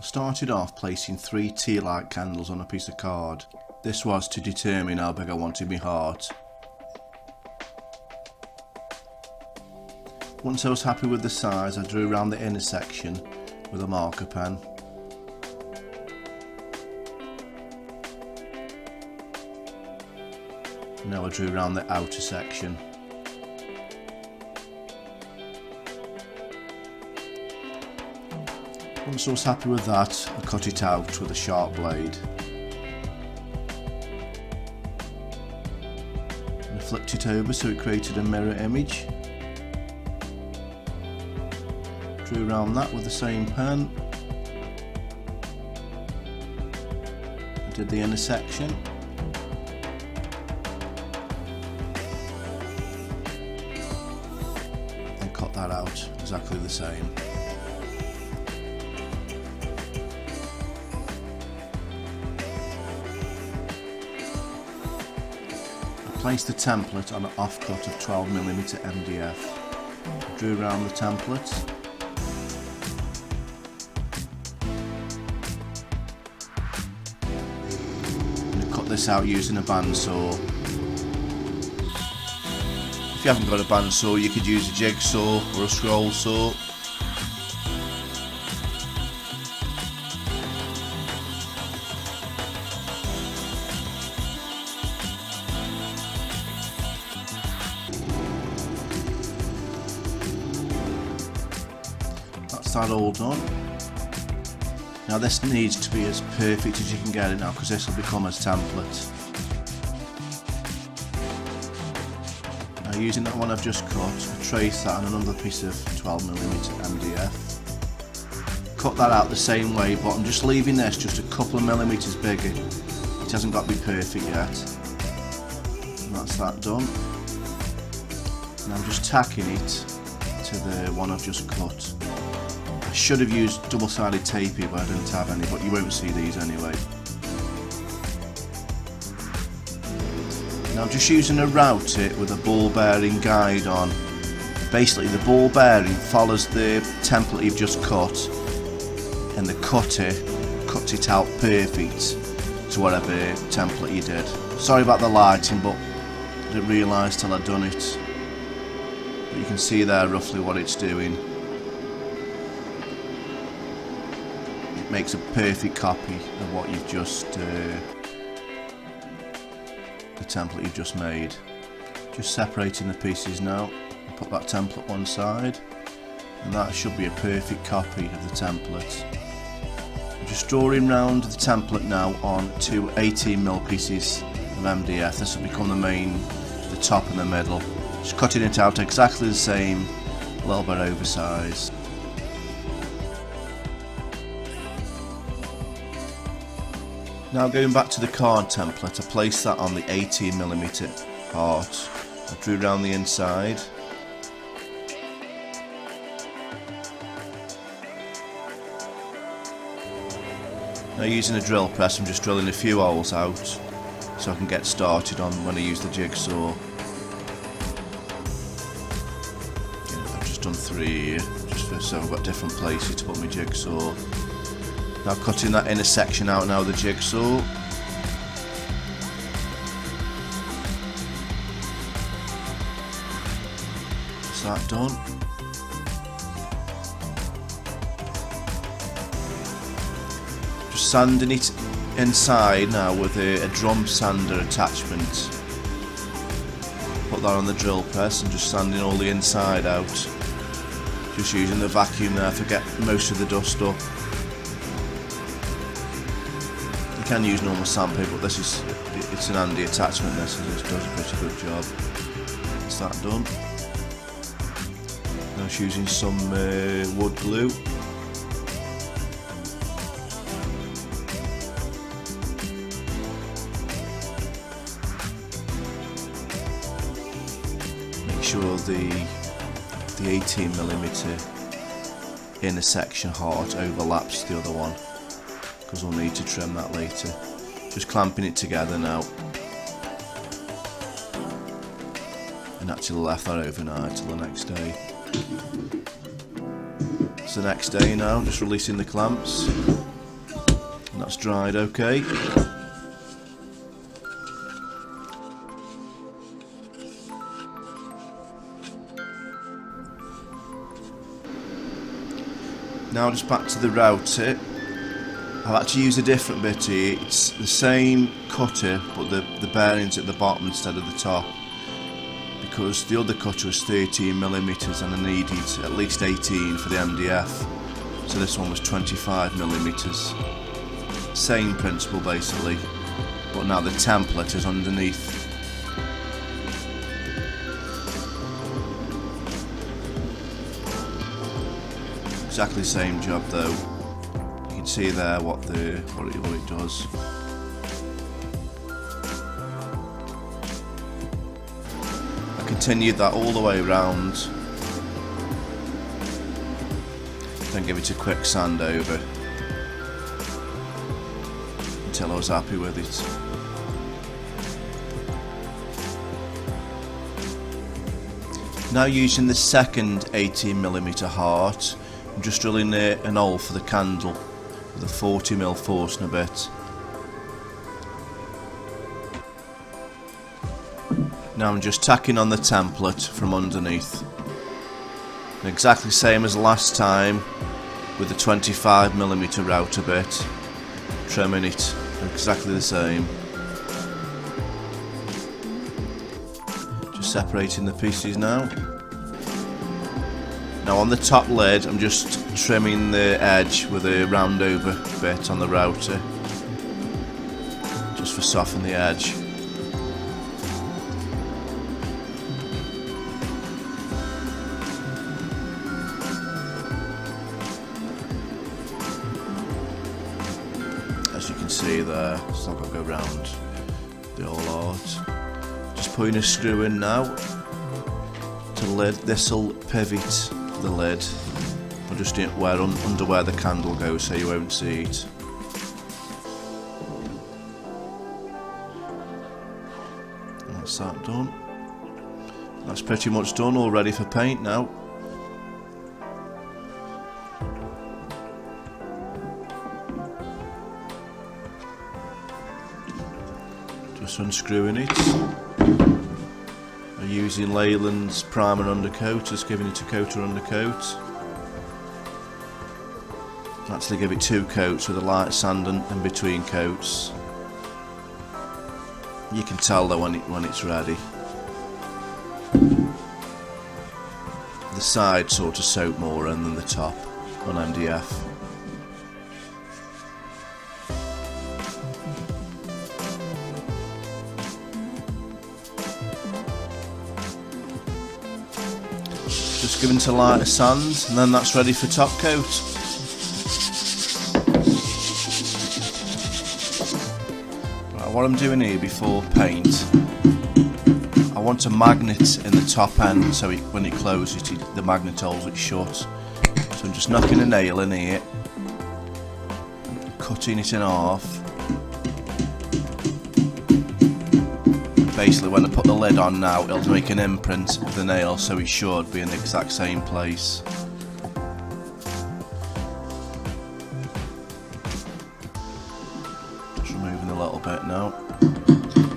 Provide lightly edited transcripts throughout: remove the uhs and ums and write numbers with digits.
Started off placing 3 Tealight candles on a piece of card. This was to determine how big I wanted my heart. Once I was happy with the size, I drew around the inner section with a marker pen. Now I drew around the outer section. Once I was happy with that, I cut it out with a sharp blade. And I flipped it over so it created a mirror image. Drew around that with the same pen. I did the inner section. And cut that out exactly the same. Place the template on an offcut of 12mm MDF. Drew around the template. And I cut this out using a bandsaw. If you haven't got a bandsaw, you could use a jigsaw or a scroll saw. That's that all done. Now this needs to be as perfect as you can get it now, because this will become a template. Now using that one I've just cut, I trace that on another piece of 12mm MDF. Cut that out the same way, but I'm just leaving this just a couple of millimetres bigger. It hasn't got to be perfect yet. And that's that done. And I'm just tacking it to the one I've just cut. I should have used double-sided tape here, but I didn't have any, but you won't see these anyway. Now I'm just using a router with a ball bearing guide on. Basically the ball bearing follows the template you've just cut, and the cutter cuts it out perfect to whatever template you did. Sorry about the lighting, but I didn't realise till I'd done it. But you can see there roughly what it's doing. Makes a perfect copy of what you've just the template you've just made. Just separating the pieces now. I'll put that template one side, and that should be a perfect copy of the template. I'm just drawing round the template now on 2 18mm pieces of MDF. This will become the top and the middle. Just cutting it out exactly the same, a little bit oversized. Now going back to the card template, I placed that on the 18mm heart. I drew around the inside. Now using a drill press, I'm just drilling a few holes out so I can get started on when I use the jigsaw. I've just done 3 here, just so I've got different places to put my jigsaw. Now cutting that inner section out now with the jigsaw. That's that done. Just sanding it inside now with a drum sander attachment. Put that on the drill press and just sanding all the inside out. Just using the vacuum there to get most of the dust up. You can use normal sandpaper, but it's an handy attachment. This does a pretty good job. That's that done. Now just using some wood glue. Make sure the 18mm inner section heart overlaps the other one, because we'll need to trim that later. Just clamping it together now, and actually left that overnight till the next day. It's the next day now, just releasing the clamps. That's dried okay. Now just back to the router. I've actually used a different bit here. It's the same cutter, but the bearing's at the bottom instead of the top, because the other cutter was 13mm and I needed at least 18 for the MDF, so this one was 25mm. Same principle basically, but now the template is underneath. Exactly the same job though. You can see there what it does. I continued that all the way around, then give it a quick sand over until I was happy with it. Now using the second 18mm heart, I'm just drilling an hole for the candle with a 40mm Forstner bit. Now I'm just tacking on the template from underneath. And exactly same as last time with the 25mm router bit, trimming it exactly the same. Just separating the pieces now. Now on the top lid I'm just trimming the edge with a round over bit on the router, just for soften the edge. As you can see there, it's not going to go round the whole art. Just putting a screw in now to the lid. This will pivot the lid. I'm just doing it under where the candle goes so you won't see it. That's that done. That's pretty much done, all ready for paint now. Just unscrewing it. I'm using Leyland's primer undercoat, just giving it a coat or undercoat. Actually give it 2 coats with a light sand in between coats. You can tell though when it's ready. The sides sort of soak more in than the top on MDF. Just giving it a lighter sand and then that's ready for top coat. What I'm doing here before paint, I want a magnet in the top end so when it closes the magnet holds it shut. So I'm just knocking a nail in here, cutting it in half. Basically when I put the lid on now, it'll make an imprint of the nail so it should be in the exact same place. Removing a little bit now,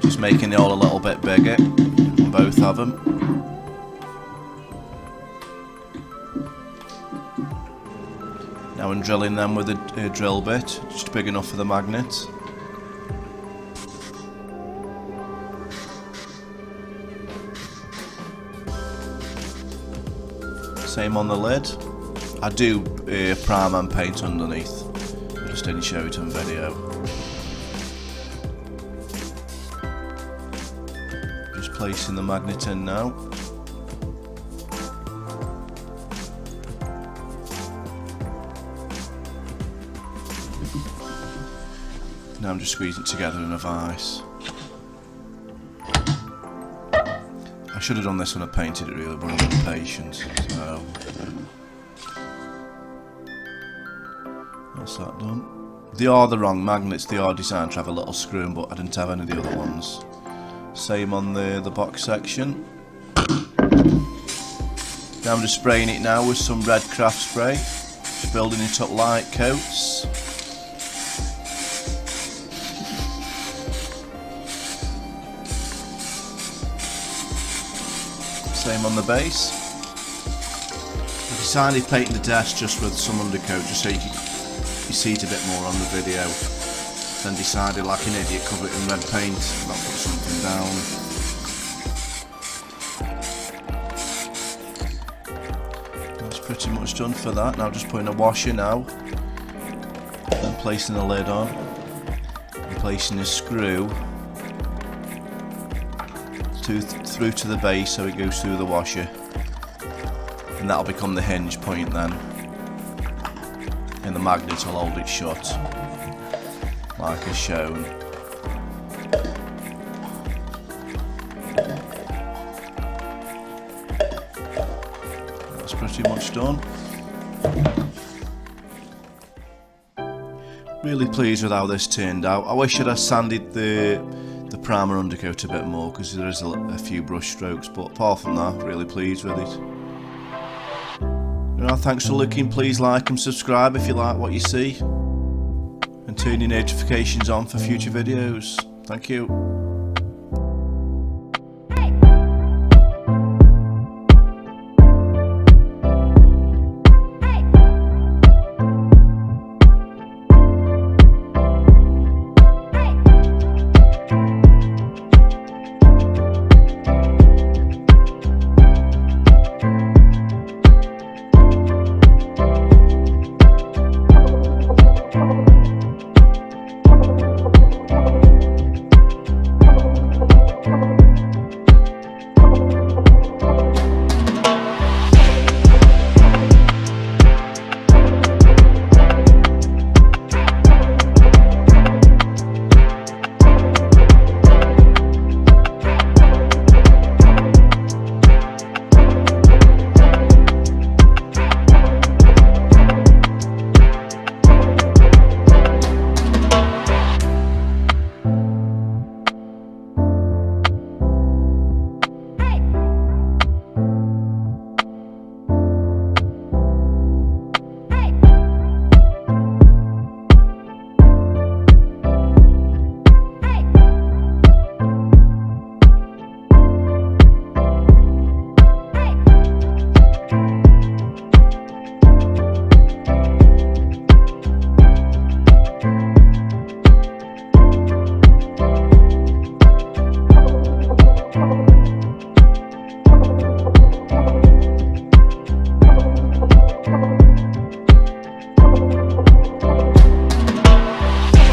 just making the hole a little bit bigger on both of them. Now I'm drilling them with a drill bit, just big enough for the magnet. Same on the lid. I do prime and paint underneath, I just didn't show it on video. Placing the magnet in now. Now I'm just squeezing it together in a vise. I should have done this when I painted it really, but I'm impatient. So that's that done. They are the wrong magnets, they are designed to have a little screw in, but I didn't have any of the other ones. Same on the box section. Now I'm just spraying it now with some red craft spray, just building it up light coats. same on the base. I decided painting the desk just with some undercoat just so you see it a bit more on the video. Then decided like an idiot cover it in red paint, not put something down. That's pretty much done for that. Now just putting a washer now. Then placing the lid on. And placing a screw through to the base so it goes through the washer. And that'll become the hinge point then. And the magnet will hold it shut, like as shown. That's pretty much done. Really pleased with how this turned out. I wish I'd have sanded the primer undercoat a bit more because there is a few brush strokes, but apart from that, really pleased with it. Thanks for looking. Please like and subscribe if you like what you see, and turn your notifications on for future videos. Thank you.